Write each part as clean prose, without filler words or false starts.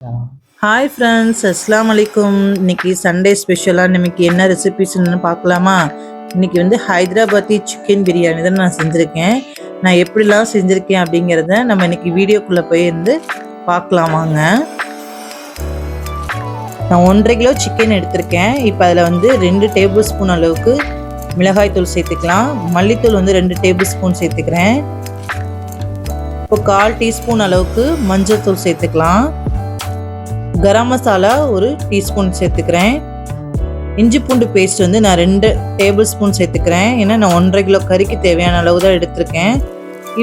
Hi friends, அஸ்ஸலாமு அலைக்கும். இன்னைக்கு சண்டே ஸ்பெஷலாக நமக்கு என்ன ரெசிபிஸ்ன்னு பார்க்கலாமா? இன்னைக்கு வந்து ஹைதராபாத்தி சிக்கன் பிரியாணி தான் நான் செஞ்சுருக்கேன். நான் எப்படிலாம் செஞ்சுருக்கேன் அப்படிங்கிறத நம்ம இன்னைக்கு வீடியோக்குள்ளே போய் இருந்து பார்க்கலாமாங்க. நான் 1.5 கிலோ சிக்கன் எடுத்திருக்கேன். இப்போ அதில் வந்து 2 டேபிள் ஸ்பூன் அளவுக்கு மிளகாய் தூள் சேர்த்துக்கலாம். மல்லித்தூள் வந்து 2 டேபிள் ஸ்பூன் சேர்த்துக்கிறேன். இப்போ 1/4 டீஸ்பூன் அளவுக்கு மஞ்சள் தூள் சேர்த்துக்கலாம். கரம் மசாலா 1 டீஸ்பூன் சேர்த்துக்கிறேன். இஞ்சி பூண்டு பேஸ்ட் வந்து நான் 2 டேபிள் ஸ்பூன் சேர்த்துக்கிறேன். ஏன்னா நான் 1.5 கிலோ கறிக்கு தேவையான அளவு தான் எடுத்திருக்கேன்.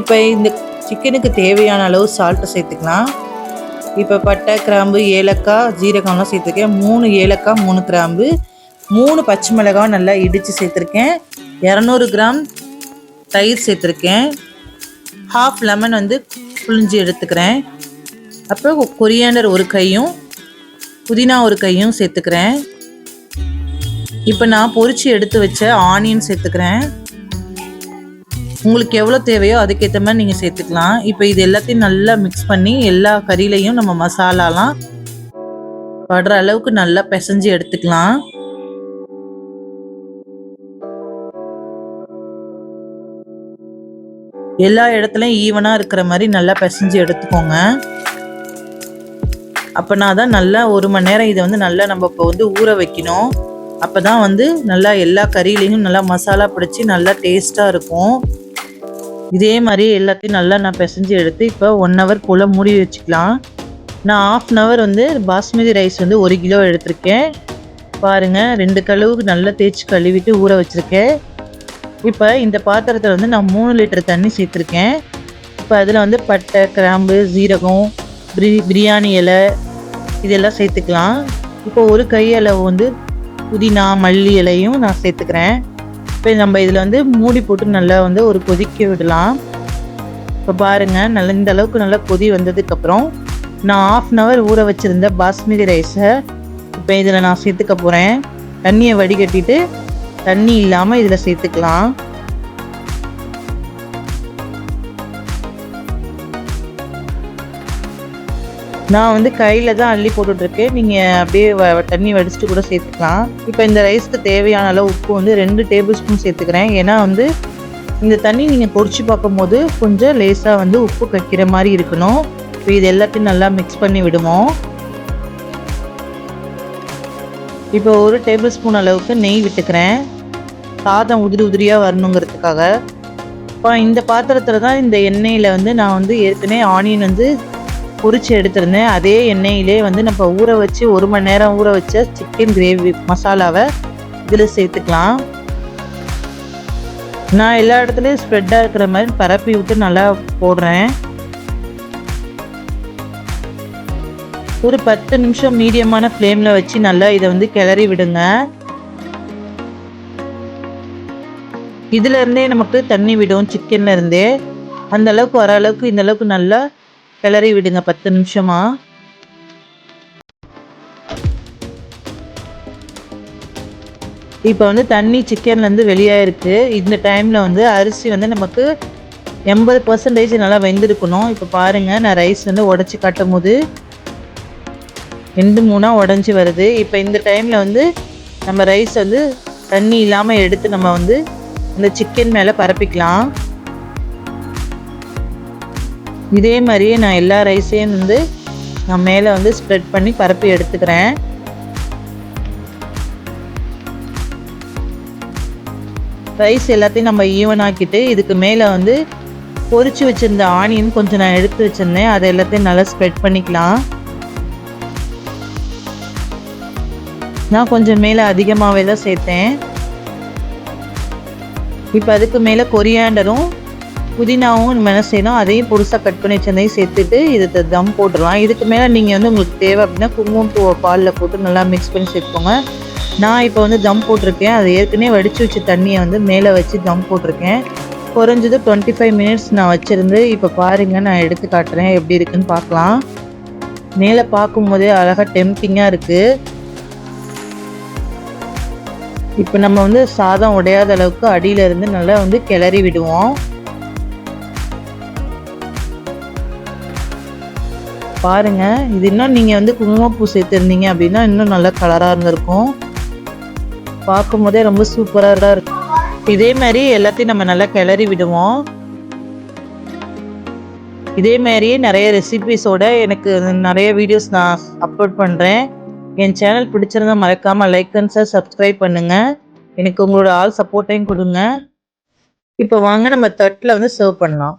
இப்போ இந்த சிக்கனுக்கு தேவையான அளவு சால்ட்டு சேர்த்துக்கலாம். இப்போ பட்டை, கிராம்பு, ஏலக்காய், ஜீரகம்லாம் சேர்த்துருக்கேன். 3 ஏலக்காய், 3 கிராம்பு, 3 பச்சை மிளகாய் நல்லா இடித்து சேர்த்துருக்கேன். 200 கிராம் தயிர் சேர்த்துருக்கேன். 1/2 லெமன் வந்து புழிஞ்சு எடுத்துக்கிறேன். அப்புறம் கொரியாண்டர் 1 கையும், புதினா 1 கையும் சேர்த்துக்கிறேன். இப்போ நான் பொரிச்சு எடுத்து வச்ச ஆனியன் சேர்த்துக்கிறேன். உங்களுக்கு எவ்வளோ தேவையோ அதுக்கேற்ற மாதிரி நீங்கள் சேர்த்துக்கலாம். இப்போ இது எல்லாத்தையும் நல்லா மிக்ஸ் பண்ணி எல்லா கறியிலையும் நம்ம மசாலாலாம் படுற அளவுக்கு நல்லா பிசைஞ்சு எடுத்துக்கலாம். எல்லா இடத்துலையும் ஈவனாக இருக்கிற மாதிரி நல்லா பிசைஞ்சு எடுத்துக்கோங்க. அப்போனா தான் நல்லா 1 மணி நேரம் இதை வந்து நல்லா நம்ம இப்போ வந்து ஊற வைக்கணும். அப்போ தான் வந்து நல்லா எல்லா கறியிலையும் நல்லா மசாலா பிடிச்சி நல்லா டேஸ்ட்டாக இருக்கும். இதே மாதிரி எல்லாத்தையும் நல்லா நான் பிசைஞ்சு எடுத்து இப்போ 1 ஹவர் போல் மூடி வச்சுக்கலாம். நான் 1/2 ஹவர் வந்து பாஸ்மதி ரைஸ் வந்து 1 கிலோ எடுத்திருக்கேன். பாருங்கள், 2 கழுவுக்கு நல்லா தேய்ச்சி கழுவிட்டு ஊற வச்சுருக்கேன். இப்போ இந்த பாத்திரத்தில் வந்து நான் 3 லிட்டர் தண்ணி சேர்த்துருக்கேன். இப்போ அதில் வந்து பட்டை, கிராம்பு, ஜீரகம், பிரியாணி இலை இதெல்லாம் சேர்த்துக்கலாம். இப்போ 1 கை அளவு வந்து புதினா, மல்லி இலையும் நான் சேர்த்துக்கிறேன். இப்போ நம்ம இதில் வந்து மூடி போட்டு நல்லா வந்து ஒரு கொதிக்க விடலாம். இப்போ பாருங்கள், நல்லா இந்த அளவுக்கு நல்லா கொதி வந்ததுக்கப்புறம் நான் 1/2 ஹவர் ஊற வச்சுருந்த பாஸ்மதி ரைஸை இப்போ இதில் நான் சேர்த்துக்க போகிறேன். தண்ணியை வடிகட்டிட்டு தண்ணி இல்லாமல் இதில் சேர்த்துக்கலாம். நான் வந்து கையில் தான் அள்ளி போட்டுட்ருக்கேன். நீங்கள் அப்படியே தண்ணி வடிச்சிட்டு கூட சேர்த்துக்கலாம். இப்போ இந்த ரைஸ்க்கு தேவையான அளவு உப்பு வந்து 2 டேபிள் ஸ்பூன் சேர்த்துக்கிறேன். ஏன்னா வந்து இந்த தண்ணி நீங்கள் பொரிச்சு பார்க்கும்போது கொஞ்சம் லேசாக வந்து உப்பு கக்கிற மாதிரி இருக்கணும். இப்போ இது எல்லாத்தையும் நல்லா மிக்ஸ் பண்ணி விடுவோம். இப்போ 1 டேபிள் ஸ்பூன் அளவுக்கு நெய் விட்டுக்கிறேன். சாதம் உதிரி உதிரியாக வரணுங்கிறதுக்காக. இப்போ இந்த பாத்திரத்தில் தான் இந்த எண்ணெயில் வந்து நான் வந்து ஏற்கனவே ஆனியன் வந்து பொரிச்சு எடுத்திருந்தேன். அதே எண்ணெயிலே வந்து நம்ம ஊற வச்சு 1 மணி நேரம் ஊற வச்ச சிக்கன் கிரேவி மசாலாவை இதில் சேர்த்துக்கலாம். நான் எல்லா இடத்துலையும் ஸ்ப்ரெட்டாக இருக்கிற மாதிரி பரப்பி விட்டு நல்லா போடுறேன். ஒரு 10 நிமிஷம் மீடியமான ஃப்ளேமில் வச்சு நல்லா இதை வந்து கிளறி விடுங்க. இதுலேருந்தே நமக்கு தண்ணி விடும், சிக்கன்ல இருந்தே. அந்த அளவுக்கு வர அளவுக்கு இந்த அளவுக்கு நல்லா கிளறி விடுங்க 10 நிமிஷமா. இப்போ வந்து தண்ணி சிக்கன்லேருந்து வெளியாயிருக்கு. இந்த டைமில் வந்து அரிசி வந்து நமக்கு 80% நல்லா வெந்திருக்கணும். இப்போ பாருங்கள், நான் ரைஸ் வந்து உடச்சி காட்டும் போது 2 3 உடஞ்சி வருது. இப்போ இந்த டைமில் வந்து நம்ம ரைஸ் வந்து தண்ணி இல்லாமல் எடுத்து நம்ம வந்து இந்த சிக்கன் மேலே பரப்பிக்கலாம். இதே மாதிரியே நான் எல்லா ரைஸையும் வந்து நான் மேலே வந்து ஸ்ப்ரெட் பண்ணி பரப்பி எடுத்துக்கிறேன். ரைஸ் எல்லாத்தையும் நம்ம ஈவன் ஆக்கிட்டு இதுக்கு மேலே வந்து பொரிச்சு வச்சுருந்த ஆனியன் கொஞ்சம் நான் எடுத்து வச்சுருந்தேன். அதை எல்லாத்தையும் நல்லா ஸ்ப்ரெட் பண்ணிக்கலாம். நான் கொஞ்சம் மேலே அதிகமாகவே தான் சேர்த்தேன். இப்போ அதுக்கு மேலே கொரியாண்டரும் புதினாவும் நம்ம என்ன செய்யணும், அதையும் பொருசாக கட் பண்ணி வச்சதையும் சேர்த்துட்டு இதை தம் போட்டுடலாம். இதுக்கு மேலே நீங்கள் வந்து உங்களுக்கு தேவை அப்படின்னா குங்குமப்பூவை பாலில் போட்டு நல்லா மிக்ஸ் பண்ணி சேர்த்துக்கோங்க. நான் இப்போ வந்து தம் போட்டிருக்கேன். அதை ஏற்கனவே வடித்து வச்ச தண்ணியை வந்து மேலே வச்சு தம் போட்டிருக்கேன். குறைஞ்சது 25 மினிட்ஸ் நான் வச்சுருந்து இப்போ பாருங்கள், நான் எடுத்து காட்டுறேன் எப்படி இருக்குன்னு பார்க்கலாம். மேலே பார்க்கும்போதே அழகாக டெம்டிங்காக இருக்குது. இப்போ நம்ம வந்து சாதம் உடையாத அளவுக்கு அடியில் இருந்து நல்லா வந்து கிளறி விடுவோம். பாருங்க, இது இன்னும் நீங்க வந்து குங்குமப்பூ சேர்த்துருந்தீங்க அப்படின்னா இன்னும் நல்லா கலராக இருந்திருக்கும். பார்க்கும்போதே ரொம்ப சூப்பராக தான் இருக்கும். இதே மாதிரி எல்லாத்தையும் நம்ம நல்லா கிளறி விடுவோம். இதே மாதிரியே நிறைய ரெசிபிஸோட எனக்கு நிறைய வீடியோஸ் நான் அப்லோட் பண்ணுறேன். என் சேனல் பிடிச்சிருந்தா மறக்காமல் லைக் அண்ட் சப்ஸ்கிரைப் பண்ணுங்கள். எனக்கு உங்களோட ஆல் சப்போர்ட்டையும் கொடுங்க. இப்போ வாங்க நம்ம தட்டில் வந்து சர்வ் பண்ணலாம்.